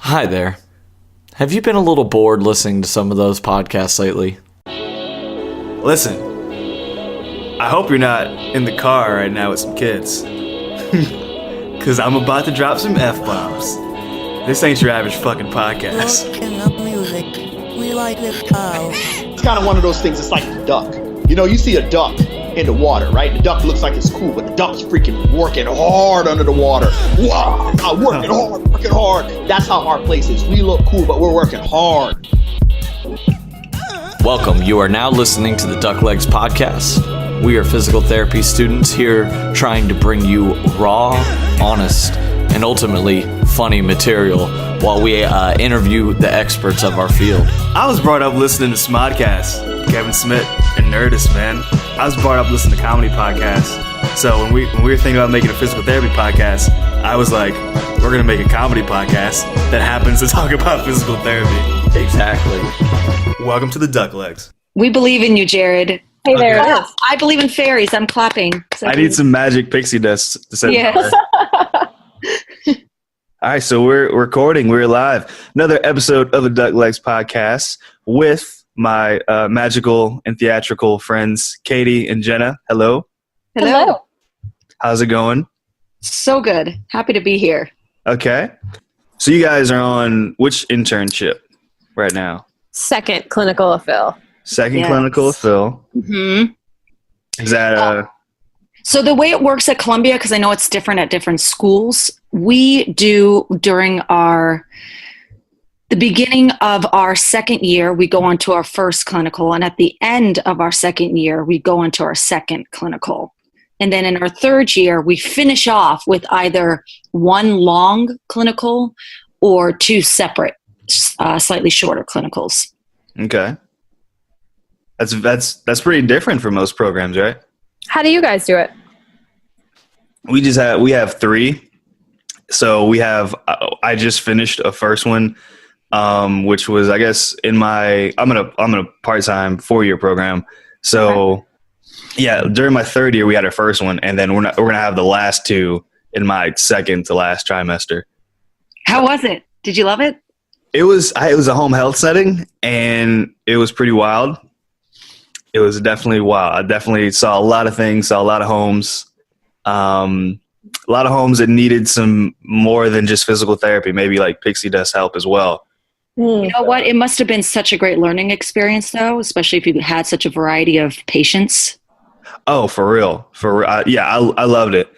Hi there. Have you been a little bored listening to some of those podcasts lately? Listen, I hope you're not in the car right now with some kids. Because I'm about to drop some F-bombs. This ain't your average fucking podcast. King of music. We like this style. It's kind of one of those things. It's like the duck. You know, you see a duck in the water, right? The duck looks like it's cool, but the duck's freaking working hard under the water. Wow, working hard. That's how our place is. We look cool, but we're working hard. Welcome. You are now listening to the Duck Legs Podcast. We are physical therapy students here trying to bring you raw, honest, and ultimately funny material while we interview the experts of our field. I was brought up listening to Smodcast, Kevin Schmitt, and Nerdist, man. I was brought up listening to comedy podcasts. So when we were thinking about making a physical therapy podcast, I was like, we're going to make a comedy podcast that happens to talk about physical therapy. Exactly. Welcome to the Duck Legs. We believe in you, Jared. Hey there. Okay. Yes. I believe in fairies. I'm clapping. So I need some magic pixie dust to set Yes. All right, so we're recording. We're live. Another episode of the Duck Legs Podcast with my magical and theatrical friends, Katie and Jenna. Hello. Hello. How's it going? So good. Happy to be here. Okay. So you guys are on which internship right now? Second clinical fill. Second Yes. clinical fill. hmm Is that So the way it works at Columbia, because I know it's different at different schools, we do during the beginning of our second year, we go on to our first clinical. And at the end of our second year, we go into our second clinical. And then in our third year, we finish off with either one long clinical or two separate, slightly shorter clinicals. okay? That's pretty different from most programs, right? How do you guys do it? We have three. So I just finished a first one, which was, I guess, I'm in a part-time 4-year program. So yeah, during my third year we had our first one, and then we're gonna have the last two in my second to last trimester. How was it? Did you love it? It was a home health setting, and it was pretty wild. It was definitely wild. I definitely saw a lot of things, saw a lot of homes. A lot of homes that needed some more than just physical therapy, maybe like pixie dust help as well. You know what? It must have been such a great learning experience, though, especially if you had such a variety of patients. Oh, for real. Yeah, I loved it.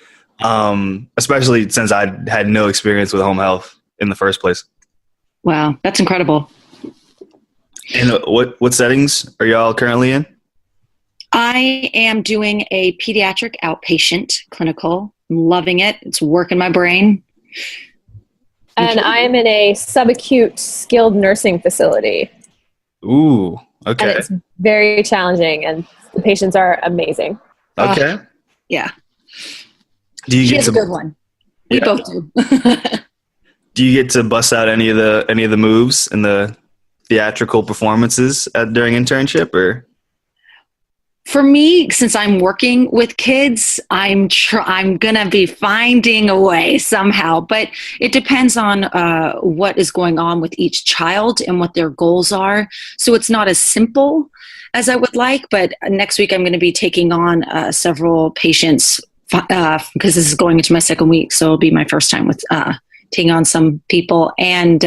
Especially since I had no experience with home health in the first place. Wow, that's incredible. And what settings are y'all currently in? I am doing a pediatric outpatient clinical. I'm loving it. It's working my brain. And I'm in a subacute skilled nursing facility. Ooh, okay. And it's very challenging, and the patients are amazing. Okay. Yeah. Do you She get has a to good one. We Yeah. both do. Do you get to bust out any of the moves and the theatrical performances during internship, or? For me, since I'm working with kids, I'm going to be finding a way somehow, but it depends on what is going on with each child and what their goals are. So it's not as simple as I would like, but next week I'm going to be taking on several patients because this is going into my second week. So it'll be my first time with taking on some people, and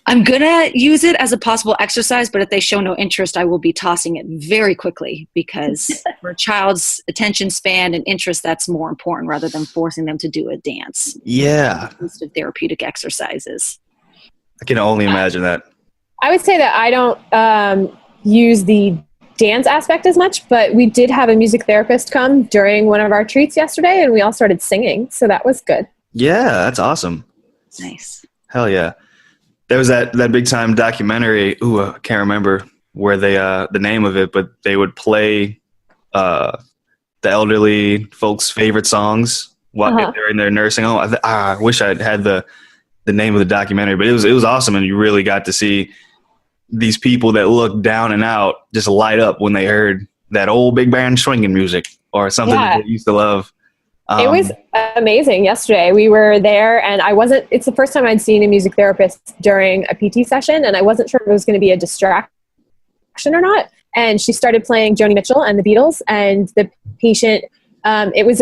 I'm going to use it as a possible exercise, but if they show no interest, I will be tossing it very quickly, because for a child's attention span and interest, that's more important rather than forcing them to do a dance. Yeah. Most of therapeutic exercises. I can only imagine that. I would say that I don't use the dance aspect as much, but we did have a music therapist come during one of our treats yesterday, and we all started singing, so that was good. Yeah, that's awesome. Nice. Hell yeah. There was that big time documentary. Ooh, I can't remember where they the name of it, but they would play the elderly folks' favorite songs while they're in their nursing home. I wish I had the name of the documentary, but it was awesome, and you really got to see these people that look down and out just light up when they heard that old big band swinging music or something that they used to love. It was amazing yesterday. We were there and it's the first time I'd seen a music therapist during a PT session, and I wasn't sure if it was going to be a distraction or not. And she started playing Joni Mitchell and the Beatles, and the patient, it was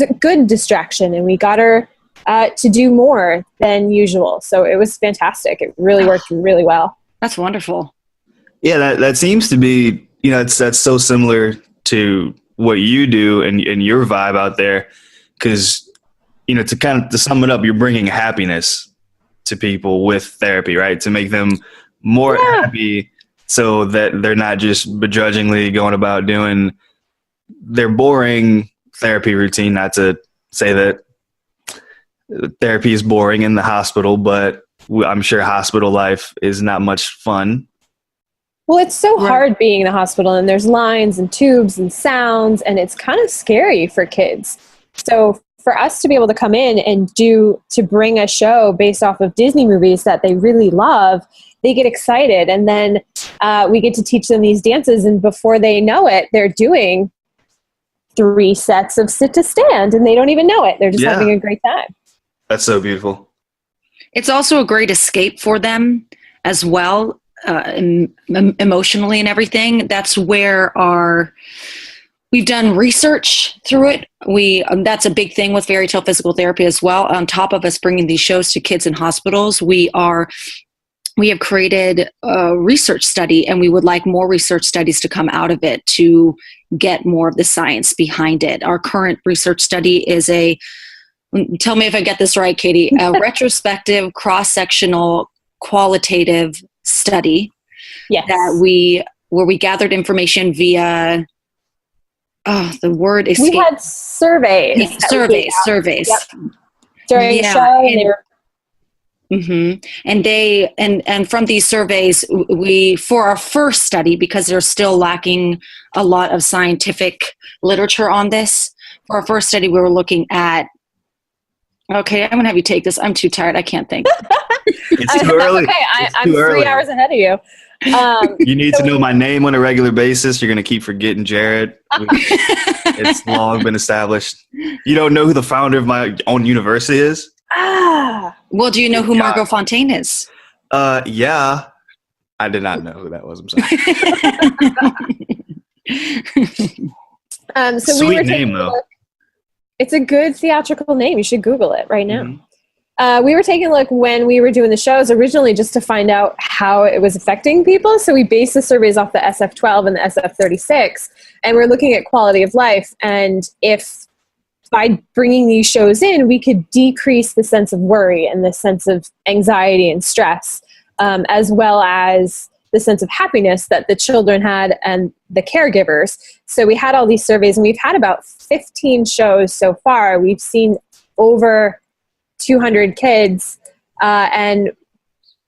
a good distraction, and we got her to do more than usual. So it was fantastic. It really worked really well. That's wonderful. Yeah, that seems to be, that's so similar to what you do and your vibe out there. Because, to sum it up, you're bringing happiness to people with therapy, right? To make them more happy so that they're not just begrudgingly going about doing their boring therapy routine. Not to say that therapy is boring in the hospital, but I'm sure hospital life is not much fun. Well, it's so hard being in the hospital, and there's lines and tubes and sounds, and it's kind of scary for kids. So for us to be able to come in and to bring a show based off of Disney movies that they really love, they get excited. And then we get to teach them these dances, and before they know it, they're doing 3 sets of sit to stand, and they don't even know it. They're just having a great time. That's so beautiful. It's also a great escape for them as well. Emotionally and everything. That's where we've done research through it. That's a big thing with fairy tale physical therapy as well. On top of us bringing these shows to kids in hospitals, we have created a research study, and we would like more research studies to come out of it to get more of the science behind it. Our current research study is tell me if I get this right, Katie, a retrospective, cross-sectional, qualitative study where we gathered information via the word escaped. We had surveys. Surveys. Yep. During the show, and they were and from these surveys, we, for our first study, because they're still lacking a lot of scientific literature on this, for our first study, we were looking at, okay, I'm going to have you take this. I'm too tired. I can't think. It's too early. Okay. I'm 3 hours ahead of you. You need to know my name on a regular basis. You're going to keep forgetting Jared. It's long been established. You don't know who the founder of my own university is? Well, do you know who Margot Fontaine is? Yeah. I did not know who that was. I'm sorry. So Sweet name, though. It's a good theatrical name. You should Google it right now. We were taking a look when we were doing the shows originally just to find out how it was affecting people. So we based the surveys off the SF-12 and the SF-36, and we're looking at quality of life. And if by bringing these shows in, we could decrease the sense of worry and the sense of anxiety and stress, as well as the sense of happiness that the children had and the caregivers. So we had all these surveys, and we've had about 15 shows so far. We've seen over 200 kids, and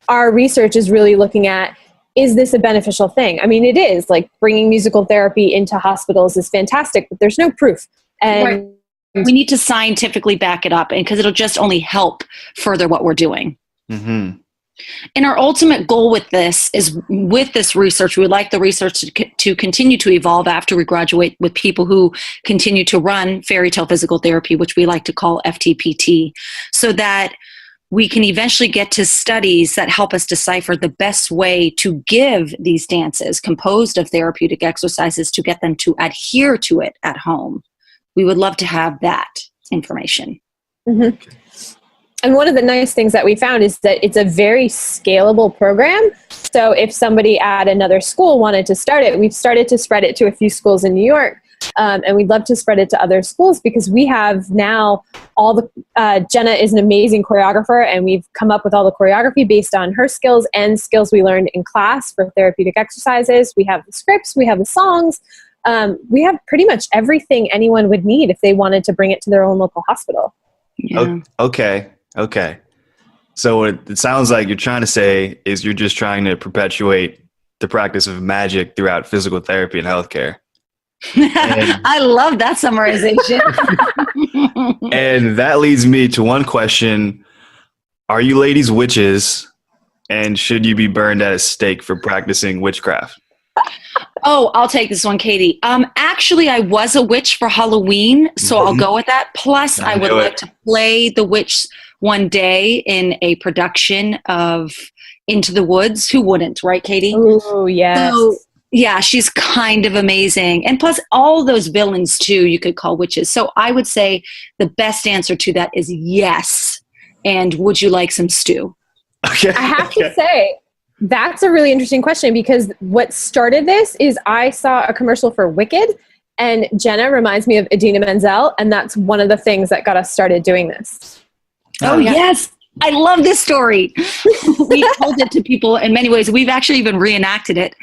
our research is really looking at, is this a beneficial thing? I mean, it is. Like, bringing musical therapy into hospitals is fantastic, but there's no proof. And we need to scientifically back it up, and because it'll just only help further what we're doing. Mm-hmm. And our ultimate goal with this is, with this research, we would like the research to continue to evolve after we graduate, with people who continue to run fairy tale physical therapy, which we like to call FTPT, so that we can eventually get to studies that help us decipher the best way to give these dances composed of therapeutic exercises to get them to adhere to it at home. We would love to have that information. Mm-hmm. And one of the nice things that we found is that it's a very scalable program. So if somebody at another school wanted to start it, we've started to spread it to a few schools in New York. And we'd love to spread it to other schools, because we have now all the, Jenna is an amazing choreographer, and we've come up with all the choreography based on her skills and skills we learned in class for therapeutic exercises. We have the scripts, we have the songs. We have pretty much everything anyone would need if they wanted to bring it to their own local hospital. Yeah. Okay. So what it sounds like you're trying to say is you're just trying to perpetuate the practice of magic throughout physical therapy and healthcare. I love that summarization. And that leads me to one question. Are you ladies witches, and should you be burned at a stake for practicing witchcraft? Oh, I'll take this one, Katie. Actually, I was a witch for Halloween, so I'll go with that. Plus, I would like to play the witch one day in a production of Into the Woods. Who wouldn't, right, Katie? Oh, yes. So, yeah, she's kind of amazing. And plus, all those villains, too, you could call witches. So I would say the best answer to that is yes. And would you like some stew? Okay. I have to say, that's a really interesting question, because what started this is I saw a commercial for Wicked, and Jenna reminds me of Idina Menzel, and that's one of the things that got us started doing this. Oh, yes. I love this story. We told it to people in many ways. We've actually even reenacted it,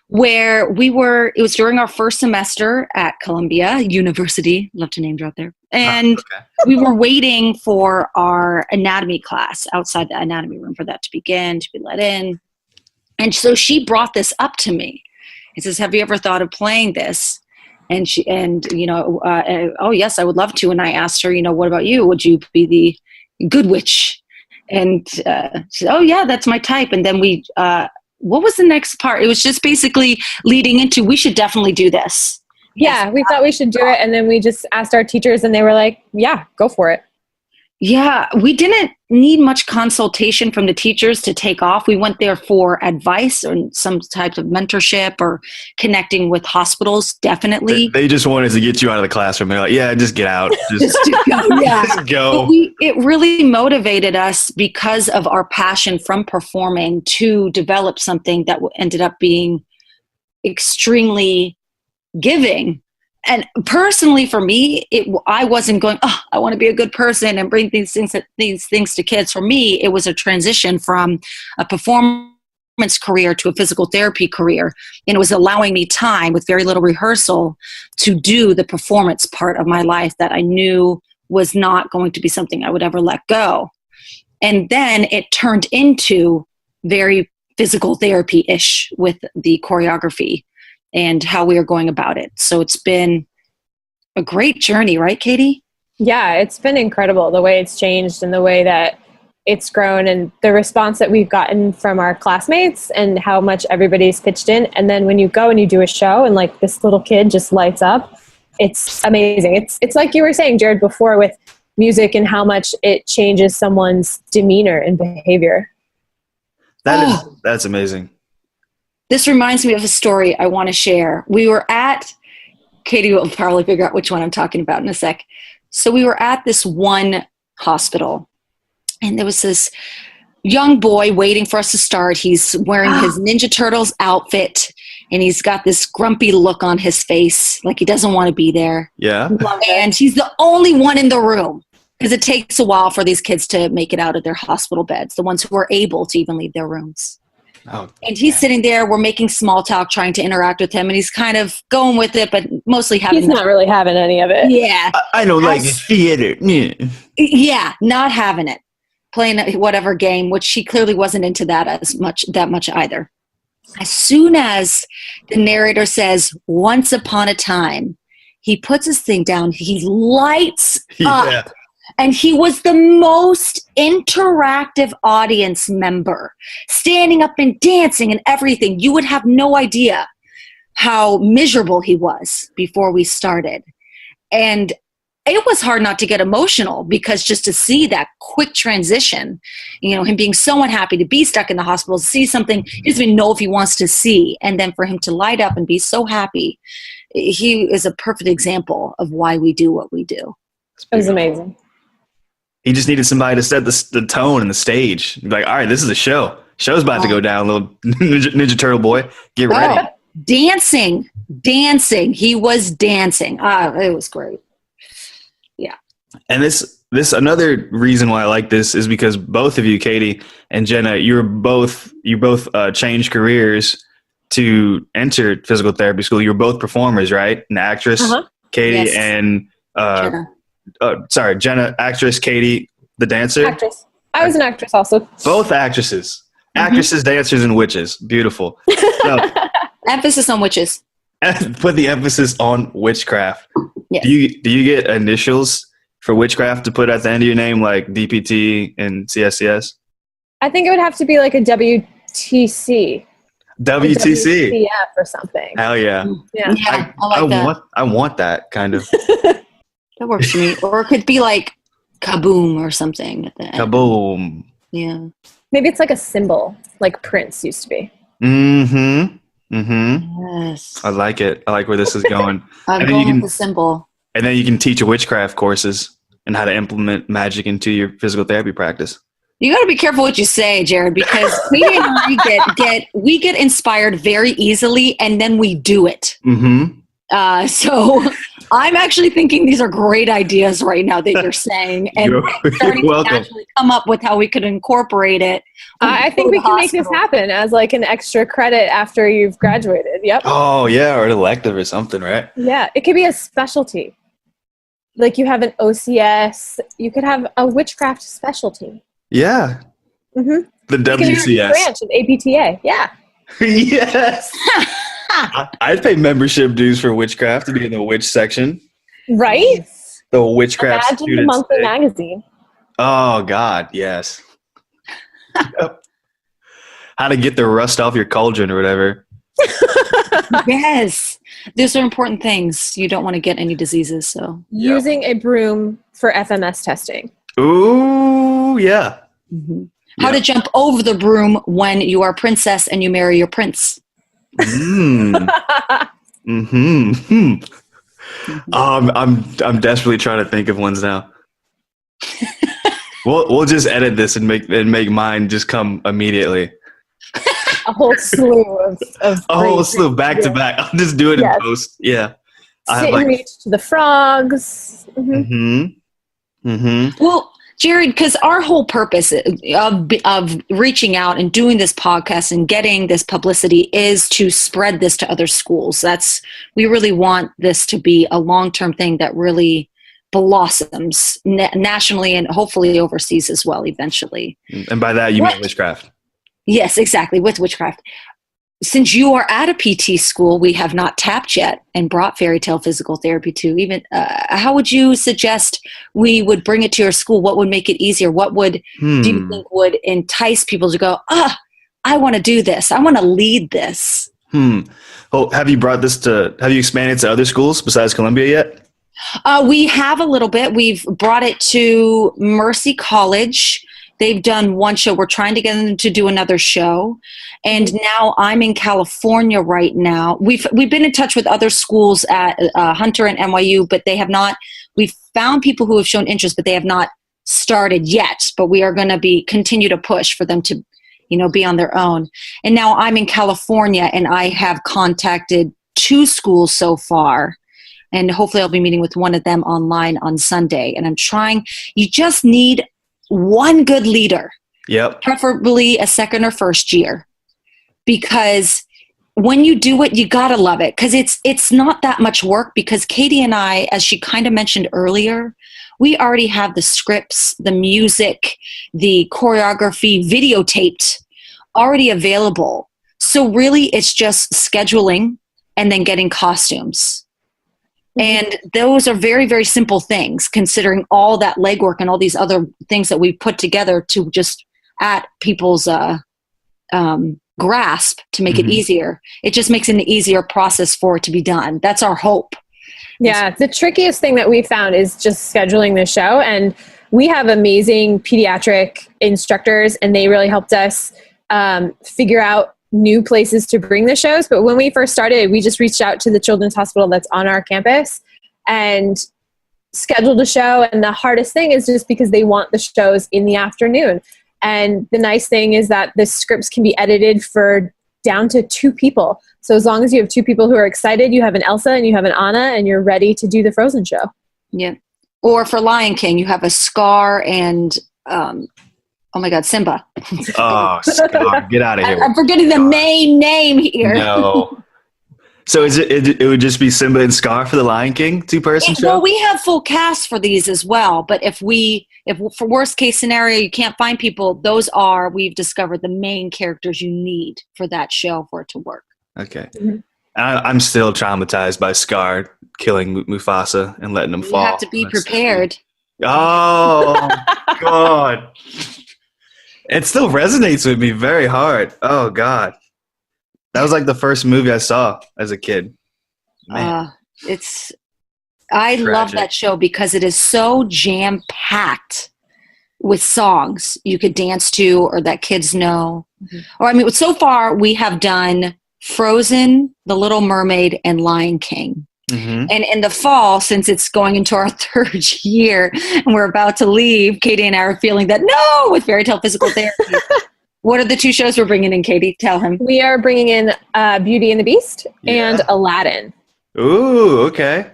where it was during our first semester at Columbia University, love to name drop there. And we were waiting for our anatomy class outside the anatomy room for that to begin, to be let in. And so she brought this up to me. It says, have you ever thought of playing this? And oh yes, I would love to. And I asked her, what about you? Would you be the good witch? And she said, oh yeah, that's my type. And then what was the next part? It was just basically leading into, we should definitely do this. Yeah, we thought we should do it. And then we just asked our teachers, and they were like, yeah, go for it. Yeah, we didn't need much consultation from the teachers to take off. We went there for advice or some type of mentorship or connecting with hospitals, definitely. They just wanted to get you out of the classroom. They're like, yeah, just get out. Just go, yeah. Just go. But it really motivated us because of our passion from performing to develop something that ended up being extremely giving. And personally, for me, I wasn't going, I want to be a good person and bring these things to kids. For me, it was a transition from a performance career to a physical therapy career. And it was allowing me time with very little rehearsal to do the performance part of my life that I knew was not going to be something I would ever let go. And then it turned into very physical therapy-ish with the choreography and how we are going about it. So it's been a great journey, right, Katie? Yeah, it's been incredible the way it's changed and the way that it's grown and the response that we've gotten from our classmates and how much everybody's pitched in. And then when you go and you do a show and like this little kid just lights up, it's amazing. It's like you were saying, Jared, before with music and how much it changes someone's demeanor and behavior. That's amazing. This reminds me of a story I want to share. We were at, Katie will probably figure out which one I'm talking about in a sec. So we were at this one hospital, and there was this young boy waiting for us to start. He's wearing his Ninja Turtles outfit, and he's got this grumpy look on his face, like he doesn't want to be there. Yeah. And he's the only one in the room, because it takes a while for these kids to make it out of their hospital beds, the ones who are able to even leave their rooms. Oh, and he's sitting there, we're making small talk, trying to interact with him, and he's kind of going with it, but mostly having... He's not really having any of it. Yeah. I don't like theater. Yeah, not having it. Playing whatever game, which he clearly wasn't into that much either. As soon as the narrator says, once upon a time, he puts his thing down, he lights up. And he was the most interactive audience member, standing up and dancing and everything. You would have no idea how miserable he was before we started. And it was hard not to get emotional, because just to see that quick transition, him being so unhappy to be stuck in the hospital, see something he doesn't even know if he wants to see, and then for him to light up and be so happy, he is a perfect example of why we do what we do. It was amazing. He just needed somebody to set the tone and the stage. Like, all right, this is a show. Show's about to go down, little Ninja Turtle boy. Get ready. Dancing. He was dancing. It was great. Yeah. And this another reason why I like this is because both of you, Katie and Jenna, you both changed careers to enter physical therapy school. You were both performers, right? An actress, Katie, and Jenna, actress, Katie, the dancer. Actress. I was an actress also. Both actresses. Actresses, dancers, and witches. Beautiful. So, emphasis on witches. Put the emphasis on witchcraft. Yes. Do you get initials for witchcraft to put at the end of your name, like DPT and CSCS? I think it would have to be like a WTC. WTC. WTF or something. Hell yeah. Yeah. Yeah, I like that. I want that kind of. That works for me. Or it could be like kaboom or something at the end. Kaboom. Yeah. Maybe it's like a symbol, like Prince used to be. Mm-hmm. Mm-hmm. Yes. I like it. I like where this is going. I'm and then going you can, with the symbol. and then you can teach witchcraft courses and how to implement magic into your physical therapy practice. You got to be careful what you say, Jared, because Katie and I get inspired very easily, and then we do it. Mm-hmm. So I'm actually thinking these are great ideas right now that you're saying, and starting to actually come up with how we could incorporate it. I think we can make this happen as like an extra credit after you've graduated. Yep. Oh yeah, or an elective or something, right? Yeah, it could be a specialty. Like you have an OCS, you could have a witchcraft specialty. Yeah. Mm-hmm. The You can have a WCS. branch of APTA. Yeah. Yes. I'd pay membership dues for witchcraft to be in the witch section. Right? The witchcraft Imagine the students monthly day. magazine. Oh God, yes. Yep. How to get the rust off your cauldron or whatever. Yes. Those are important things. You don't want to get any diseases. So Using a broom for FMS testing. Ooh, yeah. how to jump over the broom when you are a princess and you marry your prince. Mm. Mm-hmm. I'm desperately trying to think of ones now. We'll just edit this and make mine just come immediately. A whole slew of A whole great slew back to back. I'll just do it Yes. in post. Yeah. Sit and reach to the frogs. Mhm. Mm-hmm. Mm-hmm. Well, Jared, because our whole purpose of reaching out and doing this podcast and getting this publicity is to spread this to other schools. We really want this to be a long-term thing that really blossoms nationally and hopefully overseas as well eventually. And by that, you mean witchcraft. Yes, exactly, with witchcraft. Since you are at a PT school, we have not tapped yet and brought fairy tale physical therapy to even, how would you suggest we would bring it to your school? What would make it easier? What do you think would entice people to go, I want to do this. I want to lead this. Well, have you expanded to other schools besides Columbia yet? We have a little bit. We've brought it to Mercy College. They've done one show. We're trying to get them to do another show. And now I'm in California right now. We've been in touch with other schools at Hunter and NYU, but they have not. We've found people who have shown interest, but they have not started yet. But we are going to continue to push for them to, be on their own. And now I'm in California, and I have contacted 2 schools so far. And hopefully I'll be meeting with one of them online on Sunday. And I'm trying. You just need one good leader. Yep. Preferably a second or first year. Because when you do it, you gotta love it. Because it's not that much work. Because Katie and I, as she kind of mentioned earlier, we already have the scripts, the music, the choreography videotaped, already available. So really, it's just scheduling and then getting costumes. And those are very, very simple things, considering all that legwork and all these other things that we put together to just at people's grasp to make it easier. It just makes it an easier process for it to be done. That's our hope. Yeah, the trickiest thing that we found is just scheduling the show. And we have amazing pediatric instructors, and they really helped us figure out new places to bring the shows. But when we first started, we just reached out to the children's hospital that's on our campus and scheduled a show. And the hardest thing is just because they want the shows in the afternoon. And the nice thing is that the scripts can be edited for down to 2 people. So as long as you have 2 people who are excited, you have an Elsa and you have an Anna, and you're ready to do the Frozen show. Yeah. Or for Lion King, you have a Scar and oh my God, Simba. Oh, Scar, get out of here. I'm forgetting the main name here. No. So it would just be Simba and Scar for the Lion King 2-person show? Well, we have full cast for these as well. But if for worst case scenario, you can't find people, we've discovered the main characters you need for that show for it to work. Okay. I'm still traumatized by Scar killing Mufasa and letting him fall. You have to be prepared. Oh, God. It still resonates with me very hard. Oh, God. That was like the first movie I saw as a kid. Man. I love Tragic. that show because it is so jam packed with songs you could dance to or that kids know. Or I mean, so far we have done Frozen, The Little Mermaid, and Lion King. And in the fall, since it's going into our third year and we're about to leave, Katie and I are feeling that with Fairy Tale Physical Therapy. What are the 2 shows we're bringing in, Katie? Tell him. We are bringing in Beauty and the Beast and Aladdin. Ooh, okay.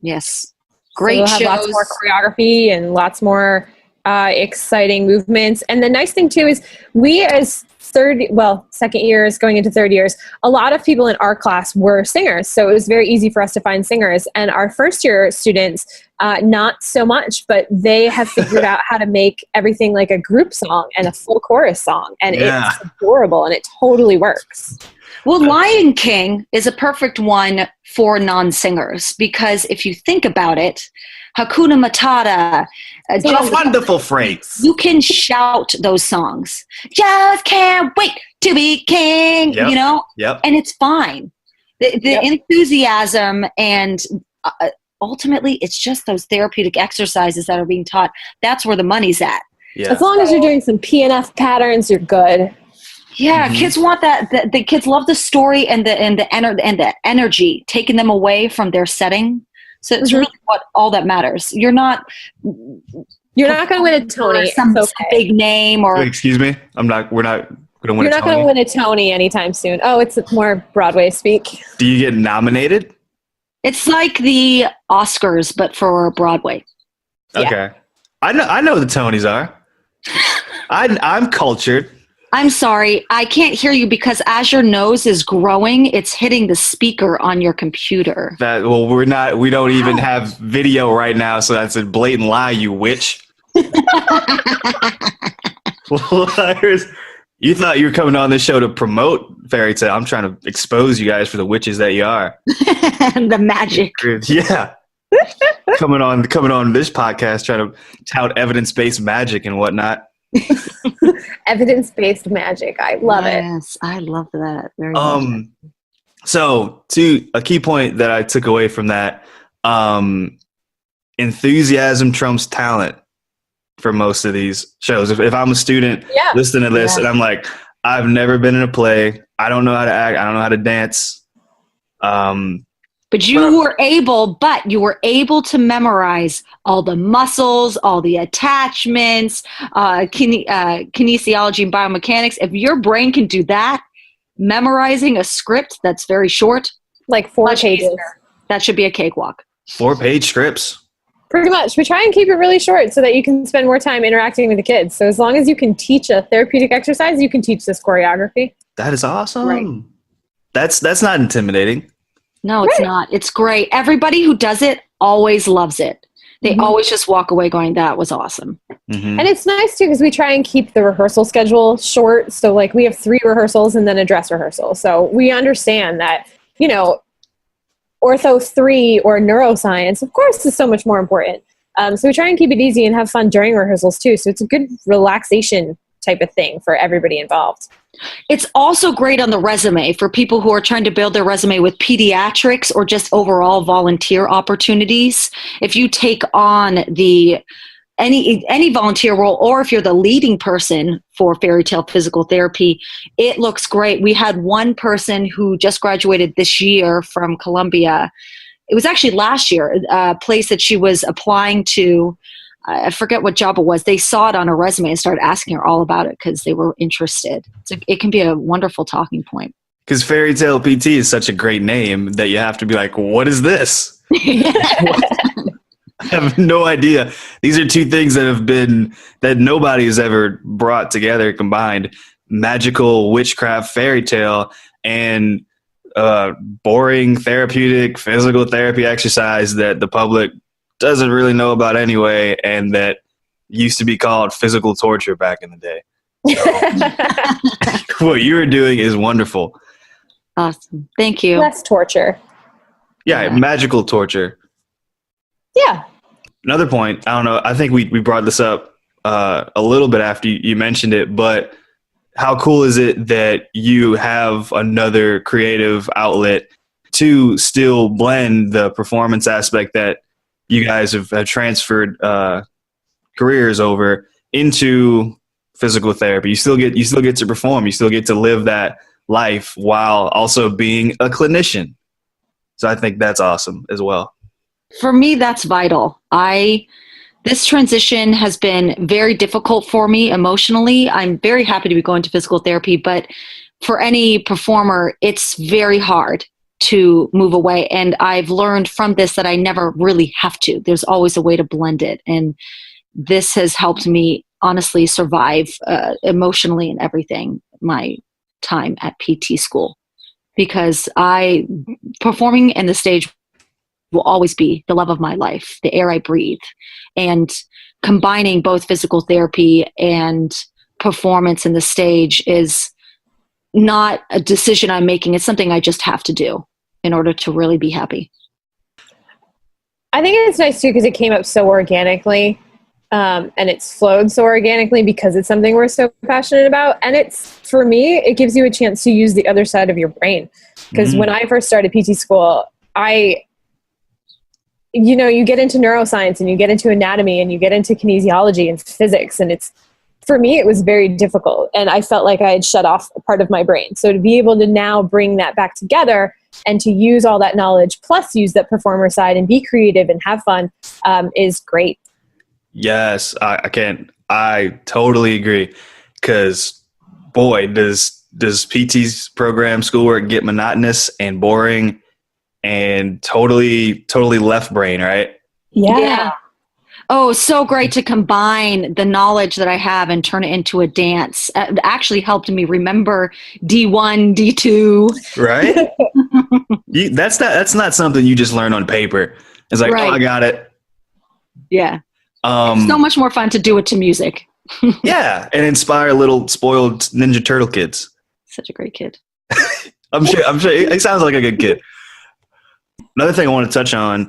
Yes. So Great we'll have shows. lots more choreography and lots more exciting movements. And the nice thing too is we as second years going into third years, a lot of people in our class were singers. So it was very easy for us to find singers. And our first year students, not so much, but they have figured out how to make everything like a group song and a full chorus song. And it's adorable and it totally works. Well, Lion King is a perfect one for non-singers because if you think about it, Hakuna Matata. It's a wonderful phrase. You can shout those songs. Just can't wait to be king, you know? Yep. And it's fine. The enthusiasm and ultimately it's just those therapeutic exercises that are being taught. That's where the money's at. Yeah. As long as you're doing some PNF patterns, you're good. Yeah, kids want that. The kids love the story and the energy, taking them away from their setting. So it's really all that matters. You're not going to win a Tony. Some big name or. Excuse me. We're not going to win a Tony. You're not going to win a Tony anytime soon. Oh, it's more Broadway speak. Do you get nominated? It's like the Oscars, but for Broadway. Okay. I know what the Tonys are. I'm cultured. I'm sorry, I can't hear you because as your nose is growing, it's hitting the speaker on your computer. We don't even have video right now, so that's a blatant lie, you witch. You thought you were coming on this show to promote Fairy Tale. I'm trying to expose you guys for the witches that you are. The magic. Yeah. coming on this podcast trying to tout evidence-based magic and whatnot. Evidence-based magic. I love it. Yes, I love that. Very much. So a key point that I took away from that, enthusiasm trumps talent for most of these shows. If I'm a student listening to this and I'm like, I've never been in a play, I don't know how to act, I don't know how to dance. But you were able to memorize all the muscles, all the attachments, kinesiology and biomechanics. If your brain can do that, memorizing a script that's very short, like 4 pages, that should be a cakewalk. 4-page scripts. Pretty much. We try and keep it really short so that you can spend more time interacting with the kids. So as long as you can teach a therapeutic exercise, you can teach this choreography. That is awesome. Right. That's not intimidating. No, it's not. It's great. Everybody who does it always loves it. They always just walk away going, that was awesome. And it's nice too because we try and keep the rehearsal schedule short. So like we have 3 rehearsals and then a dress rehearsal. So we understand that, Ortho 3 or neuroscience, of course, is so much more important. So we try and keep it easy and have fun during rehearsals too. So it's a good relaxation type of thing for everybody involved. It's also great on the resume for people who are trying to build their resume with pediatrics or just overall volunteer opportunities. If you take on any volunteer role, or if you're the leading person for Fairy Tale Physical Therapy, it looks great. We had one person who just graduated this year from Columbia. It was actually last year, a place that she was applying to. I forget what job it was. They saw it on her resume and started asking her all about it because they were interested. It can be a wonderful talking point. Because Fairy Tale PT is such a great name that you have to be like, what is this? I have no idea. These are 2 things that nobody has ever brought together, combined. Magical witchcraft fairy tale and boring therapeutic physical therapy exercise that the public doesn't really know about anyway, and that used to be called physical torture back in the day. So, what you're doing is wonderful. Awesome. Thank you. Less torture. Yeah, magical torture. Yeah. Another point, I don't know, I think we brought this up a little bit after you mentioned it, but how cool is it that you have another creative outlet to still blend the performance aspect that you guys have transferred careers over into physical therapy? You still get to perform. You still get to live that life while also being a clinician. So I think that's awesome as well. For me, that's vital. This transition has been very difficult for me emotionally. I'm very happy to be going to physical therapy, but for any performer, it's very hard to move away. And I've learned from this that I never really have to. There's always a way to blend it. And this has helped me honestly survive emotionally and everything, my time at PT school, because performing in the stage will always be the love of my life, the air I breathe. And combining both physical therapy and performance in the stage is not a decision I'm making. It's something I just have to do in order to really be happy. I think it's nice too because it came up so organically, and it's flowed so organically because it's something we're so passionate about. And for me, it gives you a chance to use the other side of your brain. Because when I first started PT school, you get into neuroscience and you get into anatomy and you get into kinesiology and physics. And for me, it was very difficult. And I felt like I had shut off a part of my brain. So to be able to now bring that back together and to use all that knowledge, plus use that performer side and be creative and have fun, is great. Yes, I totally agree. Because boy, does PT's program schoolwork get monotonous and boring and totally left brain, right? Yeah. Oh, so great to combine the knowledge that I have and turn it into a dance. It actually helped me remember D1, D2. Right? That's not something you just learn on paper. It's like, right. Oh, I got it. Yeah. So much more fun to do it to music. Yeah, and inspire little spoiled Ninja Turtle kids. Such a great kid. I'm sure it sounds like a good kid. Another thing I want to touch on,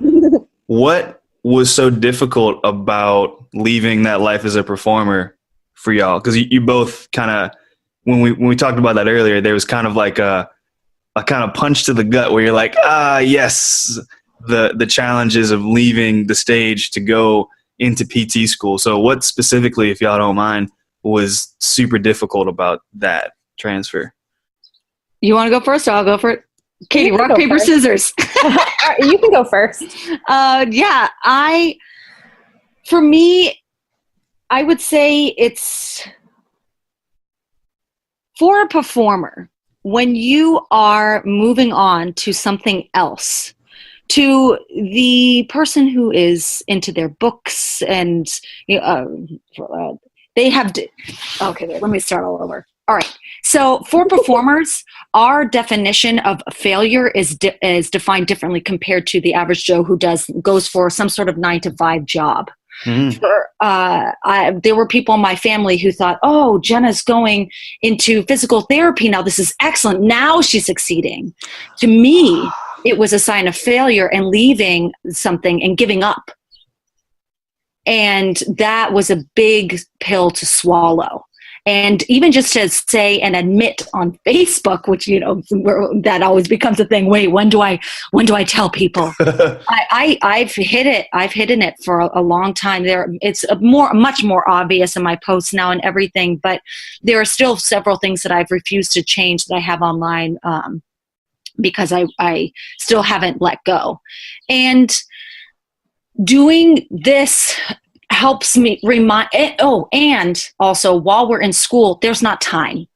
what was so difficult about leaving that life as a performer for y'all? Because you both kind of, when we talked about that earlier, there was kind of like a kind of punch to the gut where you're like, yes, the challenges of leaving the stage to go into PT school. So what specifically, if y'all don't mind, was super difficult about that transfer? You want to go first or I'll go for it? Katie, rock, paper, first. Scissors. You can go first. Yeah, for me, I would say it's for a performer, when you are moving on to something else, to the person who is into their books and they have okay, let me start all over. All right. So for performers, our definition of failure is defined differently compared to the average Joe who goes for some sort of 9-to-5 job. There were people in my family who thought, oh, Jenna's going into physical therapy now. This is excellent. Now she's succeeding. To me, it was a sign of failure and leaving something and giving up. And that was a big pill to swallow. And even just to say and admit on Facebook, which, that always becomes a thing. Wait, when do I tell people? I've hidden it for a long time. It's much more obvious in my posts now and everything, but there are still several things that I've refused to change that I have online, because I still haven't let go. And doing this helps me remind, and also while we're in school, there's not time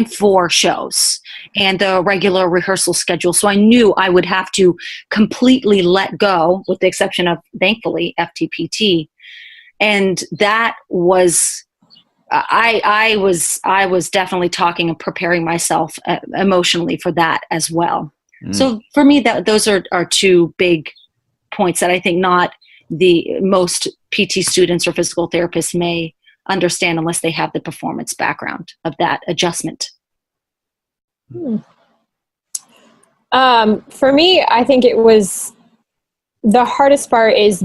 for shows and the regular rehearsal schedule. So I knew I would have to completely let go, with the exception of, thankfully, FTPT. And that was, I was definitely talking and preparing myself emotionally for that as well. So for me, those are two big points that I think not the most PT students or physical therapists may understand unless they have the performance background of that adjustment. For me, I think it was the hardest part is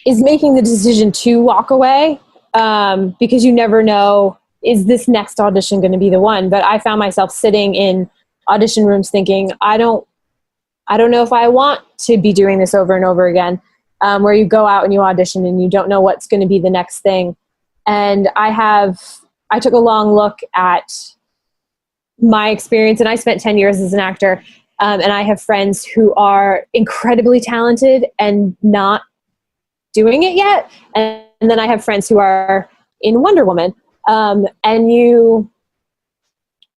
making the decision to walk away because you never know, is this next audition going to be the one? But I found myself sitting in audition rooms thinking, I don't know if I want to be doing this over and over again, where you go out and you audition and you don't know what's going to be the next thing. And I took a long look at my experience, and I spent 10 years as an actor. And I have friends who are incredibly talented and not doing it yet. And then I have friends who are in Wonder Woman. And you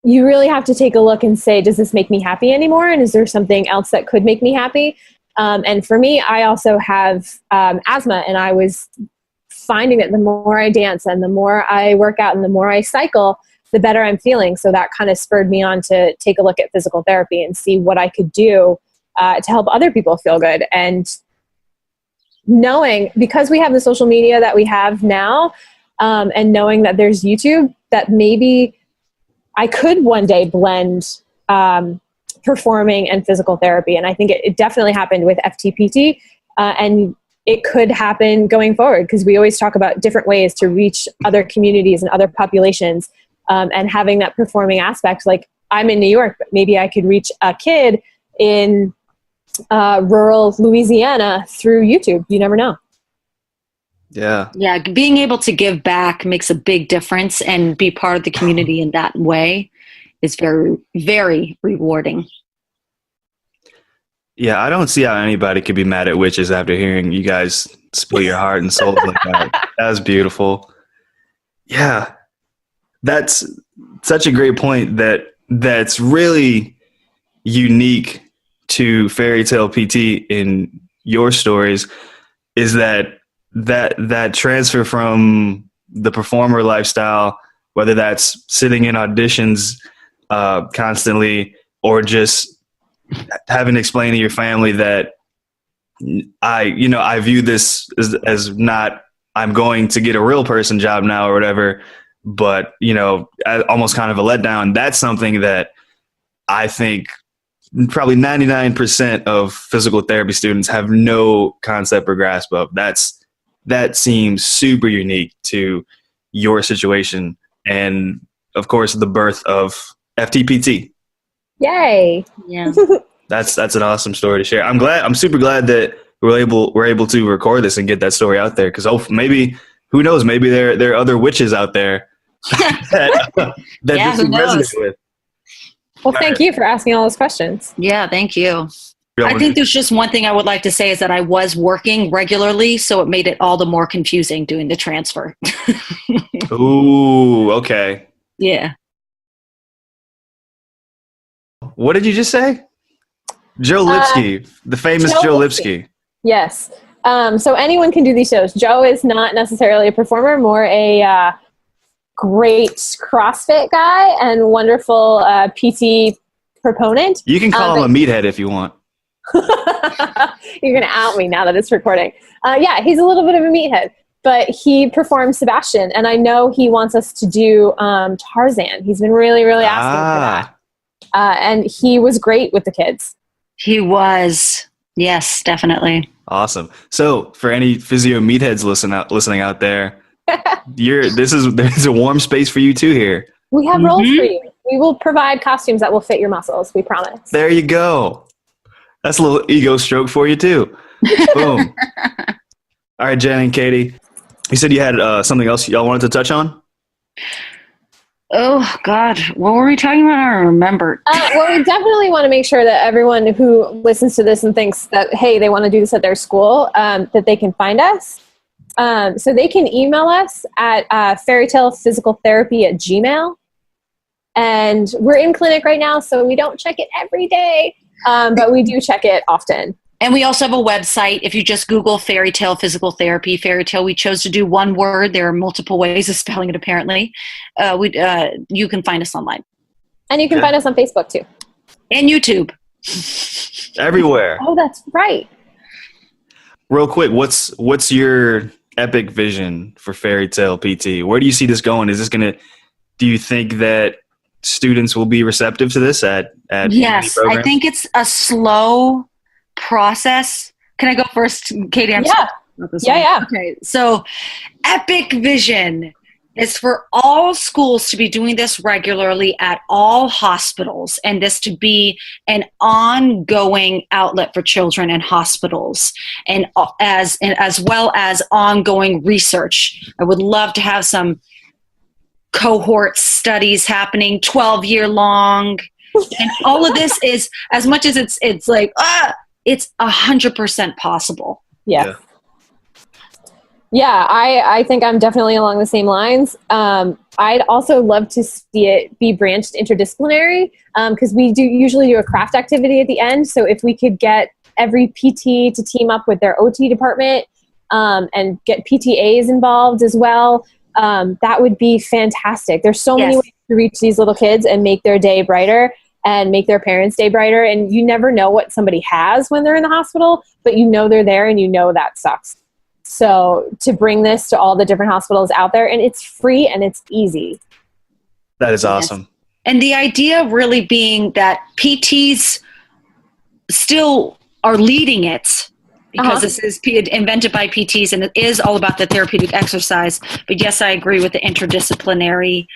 really have to take a look and say, does this make me happy anymore? And is there something else that could make me happy? And for me, I also have asthma, and I was finding that the more I dance and the more I work out and the more I cycle, the better I'm feeling. So that kind of spurred me on to take a look at physical therapy and see what I could do to help other people feel good. And knowing, because we have the social media that we have now, and knowing that there's YouTube, that maybe I could one day blend performing and physical therapy. And I think it definitely happened with FTPT, and it could happen going forward, because we always talk about different ways to reach other communities and other populations, and having that performing aspect. Like, I'm in New York, but maybe I could reach a kid in rural Louisiana through YouTube. You never know. Yeah. Yeah, being able to give back makes a big difference, and be part of the community in that way is very, very rewarding. Yeah, I don't see how anybody could be mad at witches after hearing you guys spill your heart and soul like that. That was beautiful. Yeah, that's such a great point that's really unique to Fairy Tale PT in your stories, is that transfer from the performer lifestyle, whether that's sitting in auditions constantly, or just having to explain to your family that I view this as not, I'm going to get a real person job now or whatever, but almost kind of a letdown. That's something that I think probably 99% of physical therapy students have no concept or grasp of. That seems super unique to your situation, and of course the birth of FTPT. Yay. Yeah. That's an awesome story to share. I'm super glad that we're able to record this and get that story out there, because maybe, who knows, maybe there are other witches out there that Yeah, this who would knows? resonate with. Well, thank you for asking all those questions. Yeah, thank you. I think there's just one thing I would like to say, is that I was working regularly, so it made it all the more confusing doing the transfer. Ooh, okay. Yeah. What did you just say? Joe Lipsky, the famous Joe Lipsky. Yes. So anyone can do these shows. Joe is not necessarily a performer, more a great CrossFit guy and wonderful PT proponent. You can call him a meathead if you want. You're going to out me now that it's recording. Yeah, he's a little bit of a meathead, but he performs Sebastian, and I know he wants us to do Tarzan. He's been really, really asking for that. And he was great with the kids. He was. Yes, definitely. Awesome. So for any physio meatheads listening out there, there's a warm space for you too here. We have roles for you. We will provide costumes that will fit your muscles. We promise. There you go. That's a little ego stroke for you too. Boom. All right, Jen and Katie, you said you had something else y'all wanted to touch on? Oh, God. What were we talking about? I don't remember. Well, we definitely want to make sure that everyone who listens to this and thinks that, hey, they want to do this at their school, that they can find us. So they can email us at fairytalephysicaltherapy@gmail.com. And we're in clinic right now, so we don't check it every day, but we do check it often. And we also have a website. If you just Google Fairy Tale Physical Therapy, Fairy Tale, we chose to do one word. There are multiple ways of spelling it, apparently. You can find us online. And you can find us on Facebook, too. And YouTube. Everywhere. Oh, that's right. Real quick, what's your epic vision for Fairy Tale PT? Where do you see this going? Do you think that students will be receptive to this at Yes, I think it's a slow process. Can I go first, Katie? Yeah. Not this Yeah, one. yeah. Okay, so Epic Vision is for all schools to be doing this regularly at all hospitals, and this to be an ongoing outlet for children in hospitals, and as well as ongoing research. I would love to have some cohort studies happening, 12-year long, and all of this is, as much as it's like it's 100% possible. Yeah. Yeah, I think I'm definitely along the same lines. I'd also love to see it be branched interdisciplinary, because we usually do a craft activity at the end. So if we could get every PT to team up with their OT department, and get PTAs involved as well, that would be fantastic. There's so many ways to reach these little kids and make their day brighter and make their parents' day brighter. And you never know what somebody has when they're in the hospital, but you know they're there and you know that sucks. So to bring this to all the different hospitals out there, and it's free and it's easy. That is awesome. And the idea really being that PTs still are leading it, because this is invented by PTs and it is all about the therapeutic exercise. But yes, I agree with the interdisciplinary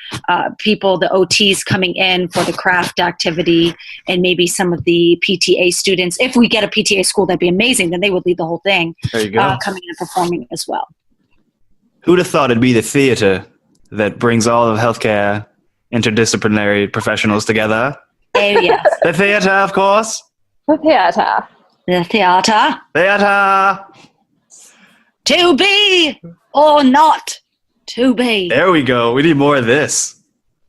people, the OTs coming in for the craft activity, and maybe some of the PTA students. If we get a PTA school, that'd be amazing. Then they would lead the whole thing. There you go. Coming in and performing as well. Who'd have thought it'd be the theater that brings all of healthcare interdisciplinary professionals together? Oh, yes. The theater, of course. The theater. The theater. Theater. To be or not to be. There we go. We need more of this.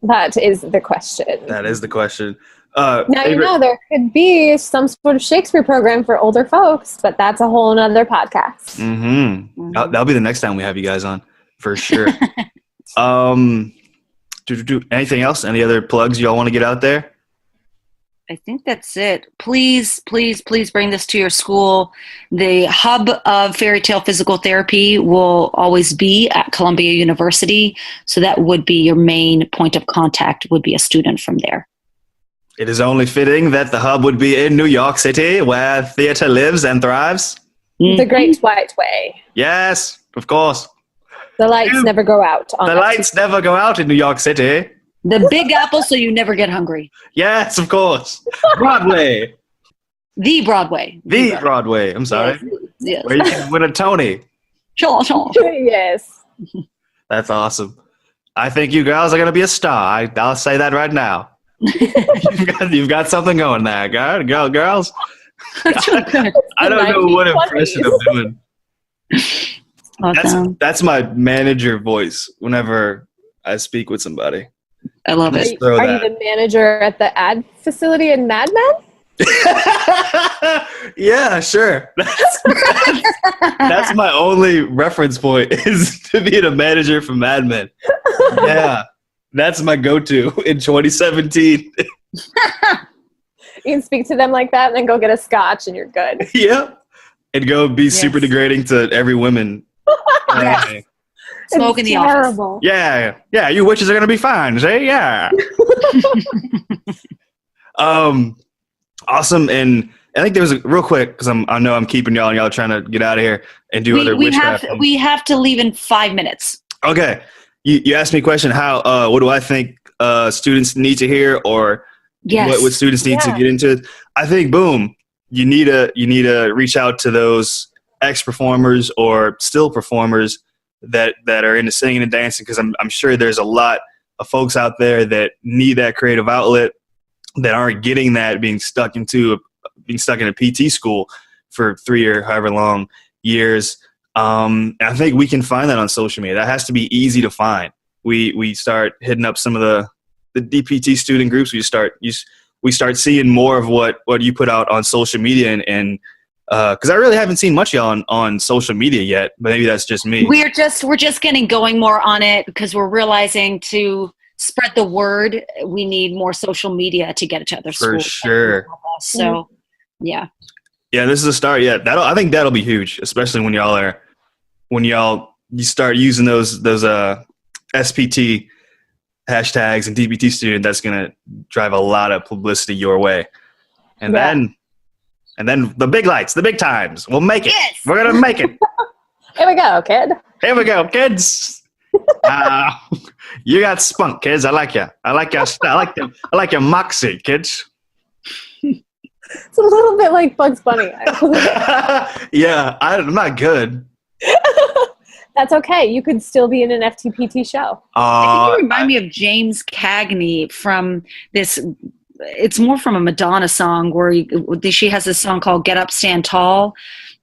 That is the question. That is the question. Now, you know, there could be some sort of Shakespeare program for older folks, but that's a whole nother podcast. Mm-hmm. That'll be the next time we have you guys on, for sure. Anything else? Any other plugs y'all want to get out there? I think that's it. Please, please, please bring this to your school. The hub of fairy tale physical therapy will always be at Columbia University. So that would be your main point of contact, would be a student from there. It is only fitting that the hub would be in New York City, where theater lives and thrives. The Great White Way. Yes, of course. The lights never go out. The lights never go out in New York City. The Big Apple, so you never get hungry. Yes, of course. Broadway. The Broadway. The Broadway. I'm sorry. Yes. Where you can win a Tony. Sure. Yes. That's awesome. I think you girls are going to be a star. I'll say that right now. You've got something going there, girls. I don't know what impression I'm doing. Awesome. That's my manager voice whenever I speak with somebody. I love it. Are you the manager at the ad facility in Mad Men? Yeah, sure. That's my only reference point, is to being a manager for Mad Men. Yeah, that's my go-to in 2017. You can speak to them like that and then go get a scotch and you're good. Yep. And go be super degrading to every woman. Yes. Smoke in the office. Yeah, you witches are gonna be fine. Say yeah. Awesome. And I think there was real quick, because I know I'm keeping y'all and y'all trying to get out of here and do other witchcraft. We have to leave in 5 minutes. Okay. You asked me a question. How? What do I think students need to hear, or what students need to get into it? I think boom. You need to reach out to those ex-performers or still performers that are into singing and dancing, because I'm sure there's a lot of folks out there that need that creative outlet, that aren't getting that, being stuck in a PT school for 3 or however long years. And I think we can find that on social media. That has to be easy to find. We start hitting up some of the DPT student groups. We start seeing more of what you put out on social media, and because I really haven't seen much on social media yet, but maybe that's just me. We're just getting going more on it, because we're realizing to spread the word, we need more social media to get each other for sure. So yeah, this is a start. Yeah, I think that'll be huge, especially when you start using those SPT hashtags and DPT student. That's gonna drive a lot of publicity your way, and then the big lights, the big times. We'll make it. Yes. We're gonna make it. Here we go, kid. Here we go, kids. You got spunk, kids. I like you. I like your style. I like your moxie, kids. It's a little bit like Bugs Bunny. Yeah, I'm not good. That's okay. You could still be in an FTPT show. I think you remind me of James Cagney from this. It's more from a Madonna song where she has this song called "Get Up, Stand Tall,"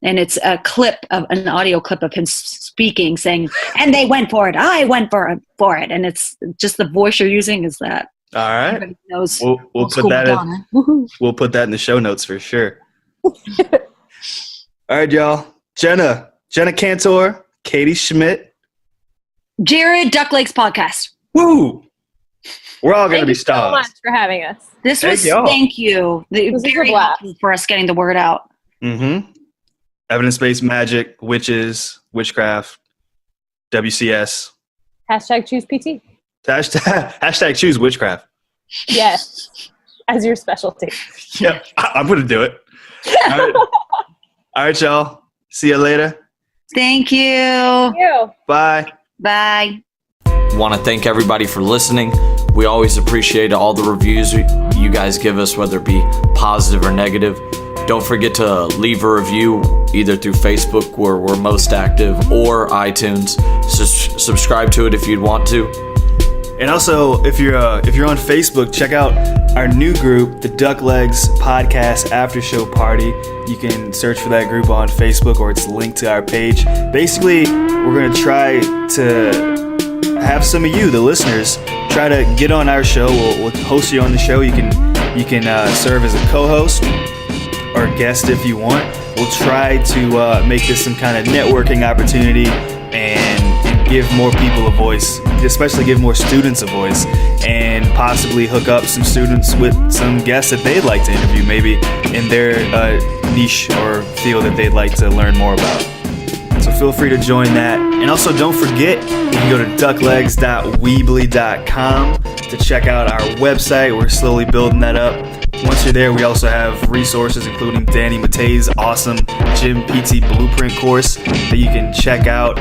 and it's a clip of an audio clip of him speaking, saying, "And they went for it. I went for it," and it's just the voice you're using is that. All right. Everybody knows We'll put that in. We'll put that in the show notes for sure. All right, y'all. Jenna Kantor, Katie Schmitt, Jared Duck Lakes podcast. woo! We're all gonna be stars. Thank you so much for having us. This was thank you. Very helpful for us getting the word out. Mm-hmm. Evidence-based magic, witches, witchcraft, WCS. Hashtag choose PT. Hashtag choose witchcraft. Yes, as your specialty. Yeah, I'm gonna do it. All right, y'all. See you later. Thank you. Thank you. Bye. Bye. Want to thank everybody for listening. We always appreciate all the reviews you guys give us, whether it be positive or negative. Don't forget to leave a review either through Facebook, where we're most active, or iTunes. Subscribe to it if you'd want to. And also, if you're on Facebook, check out our new group, the Duck Legs Podcast After Show Party. You can search for that group on Facebook, or it's linked to our page. Basically, we're going to try to have some of you, the listeners, try to get on our show. We'll host you on the show. You can serve as a co-host or guest if you want. We'll try to make this some kind of networking opportunity and give more people a voice, especially give more students a voice, and possibly hook up some students with some guests that they'd like to interview, maybe in their niche or field that they'd like to learn more about. So feel free to join that. And also don't forget, you can go to ducklegs.weebly.com to check out our website. We're slowly building that up. Once you're there, we also have resources including Danny Matei's awesome Gym PT Blueprint course that you can check out.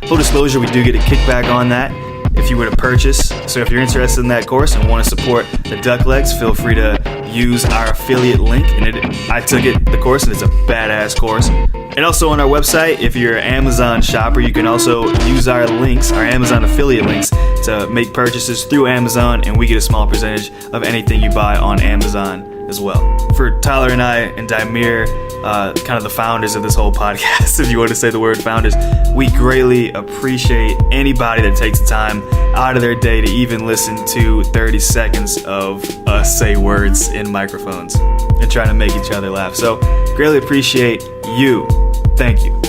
Full disclosure, we do get a kickback on that if you were to purchase. So if you're interested in that course and want to support the Duck Legs, feel free to use our affiliate link. And I took the course, and it's a badass course. And also on our website, if you're an Amazon shopper, you can also use our links, our Amazon affiliate links, to make purchases through Amazon, and we get a small percentage of anything you buy on Amazon as well. For Tyler and I and Daimir, kind of the founders of this whole podcast, if you want to say the word founders, we greatly appreciate anybody that takes the time out of their day to even listen to 30 seconds of us say words in microphones and trying to make each other laugh. So greatly appreciate you. Thank you.